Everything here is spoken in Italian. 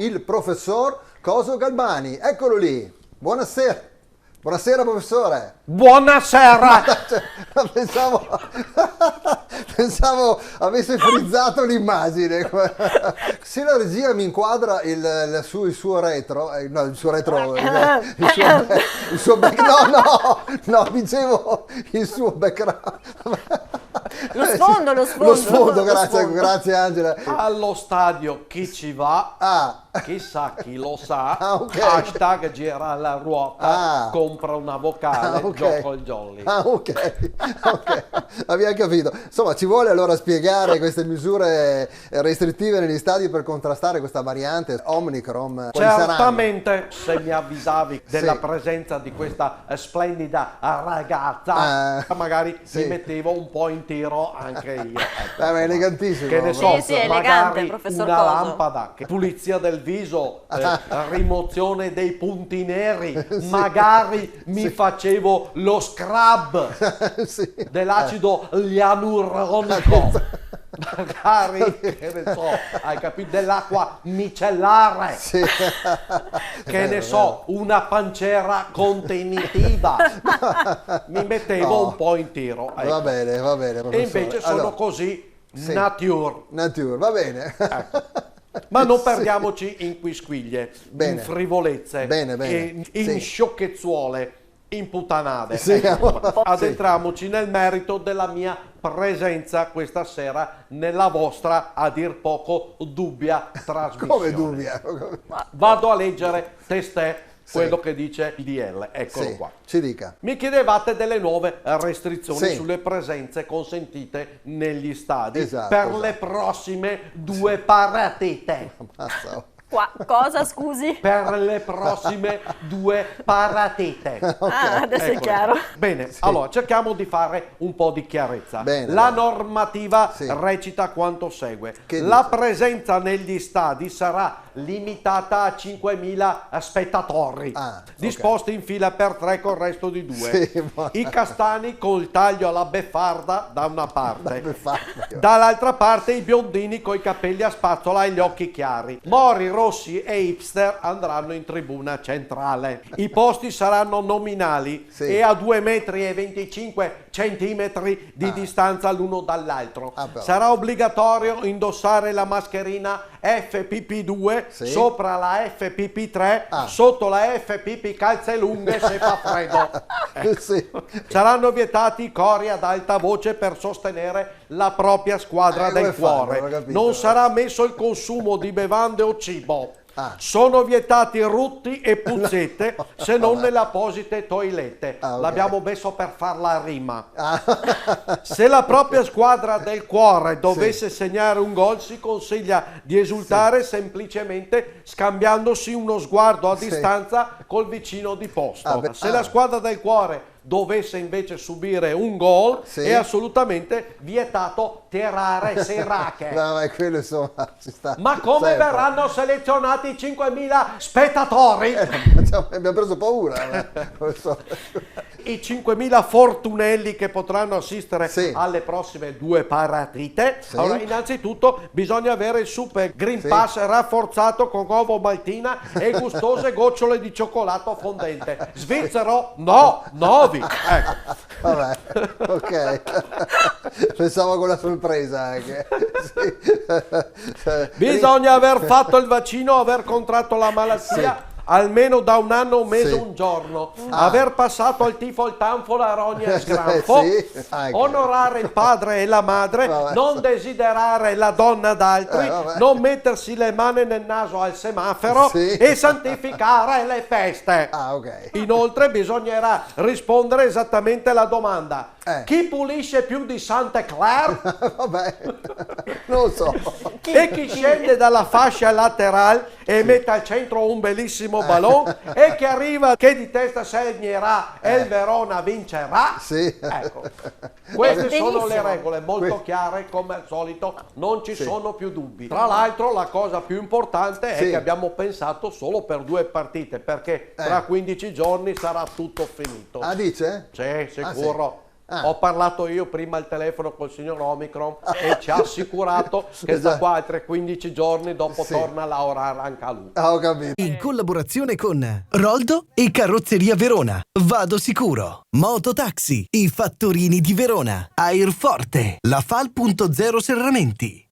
il professor Coso Galbani. Eccolo lì. Buonasera. Buonasera professore. Buonasera. Pensavo, pensavo avesse frizzato l'immagine. Se la regia mi inquadra il suo retro, no, il suo retro, il suo back, no, dicevo il suo background. Lo sfondo. Lo sfondo, grazie Angela. Allo stadio chi ci va, chissà chi lo sa, ok. hashtag gira la ruota, compra una vocale, ok. gioco il jolly. Ok, abbiamo capito. Insomma, ci vuole allora spiegare queste misure restrittive negli stadi per contrastare questa variante Omicron? Quali Certamente, se mi avvisavi della presenza di questa splendida ragazza, magari mi mettevo un po' in tiro anche io. Ecco, ma è elegantissimo. Che ne so, sì, elegante, magari professor una Coso. lampada, pulizia del viso, rimozione dei punti neri, magari mi facevo lo scrub Sì. dell'acido ialuronico. Magari, che ne so, hai capito, dell'acqua micellare, Sì. che ne so, una pancera contenitiva, mi mettevo un po' in tiro, ecco. Va bene, E professore. invece sono Allora, così sì. nature. Nature, va bene. Ecco. Ma non perdiamoci in quisquiglie, Bene. in frivolezze, Bene. in sciocchezzuole, in puttanate. Sì. Ecco. Adentriamoci nel merito della mia presenza questa sera nella vostra, a dir poco, dubbia trasmissione. Come dubbia? Vado a leggere testè quello che dice PDL, eccolo Sì, qua. ci dica. Mi chiedevate delle nuove restrizioni Sì. sulle presenze consentite negli stadi Esatto, per esatto. le prossime due partite. Ammazza. Cosa, scusi? Per le prossime due partite. Adesso è Ecco. chiaro. Bene, allora cerchiamo di fare un po' di chiarezza. Bene, La bene. normativa Sì. recita quanto segue. Che La dice? presenza negli stadi sarà limitata a 5.000 spettatori, disposti in fila per 3 col resto di 2. Sì, ma- I castani col taglio alla beffarda da una parte. beffarda. Dall'altra parte i biondini coi capelli a spazzola e gli occhi chiari. Mori, rossi e hipster andranno in tribuna centrale. I posti saranno nominali e a 2,25 metri di distanza l'uno dall'altro. Però. Sarà obbligatorio indossare la mascherina FPP2 sopra la FPP3, sotto la FPP calze lunghe se fa freddo. Sì. Saranno vietati i cori ad alta voce per sostenere la propria squadra del come fanno? cuore. Non ho capito. Non sarà ammesso il consumo di bevande o cibo. Sono vietati rutti e puzzette se non nelle apposite toilette. L'abbiamo messo per far la rima. Se la propria squadra del cuore dovesse segnare un gol, si consiglia di esultare semplicemente scambiandosi uno sguardo a distanza col vicino di posto. Se la squadra del cuore dovesse invece subire un gol, è assolutamente vietato tirare serate. No, ma quello insomma ci sta. Ma come sempre. verranno selezionati 5.000 spettatori? Abbiamo preso paura. Professore. I 5.000 fortunelli che potranno assistere alle prossime due partite. Allora, innanzitutto bisogna avere il Super Green Pass rafforzato con uovo maltina e gustose gocciole di cioccolato fondente. Svizzero? No, 9. Ecco. Vabbè, ok. Pensavo con la sorpresa anche. Bisogna aver fatto il vaccino, aver contratto la malattia almeno da un anno, un mese, un giorno, aver passato al tifo, il tanfo, la rogna e il sgranfo, onorare il padre e la madre, non desiderare la donna d'altri, non mettersi le mani nel naso al semaforo e santificare le feste. Inoltre bisognerà rispondere esattamente alla domanda: chi pulisce più di Santa Claire? Vabbè, non lo so. E chi scende dalla fascia laterale e mette al centro un bellissimo ballon e che arriva che di testa segnerà e il Verona vincerà. Ecco, queste sono le regole molto chiare, come al solito non ci sono più dubbi. Tra l'altro la cosa più importante è che abbiamo pensato solo per 2 partite, perché tra 15 giorni sarà tutto finito. Dice? Sì, sicuro. Ho parlato io prima al telefono col signor Omicron e ci ha assicurato che da qua a 3-15 giorni dopo torna a lavorare anche a lui. Ho capito. In collaborazione con Roldo e Carrozzeria Verona. Vado sicuro. Mototaxi, i fattorini di Verona. Airforte, la Fal.0 Serramenti.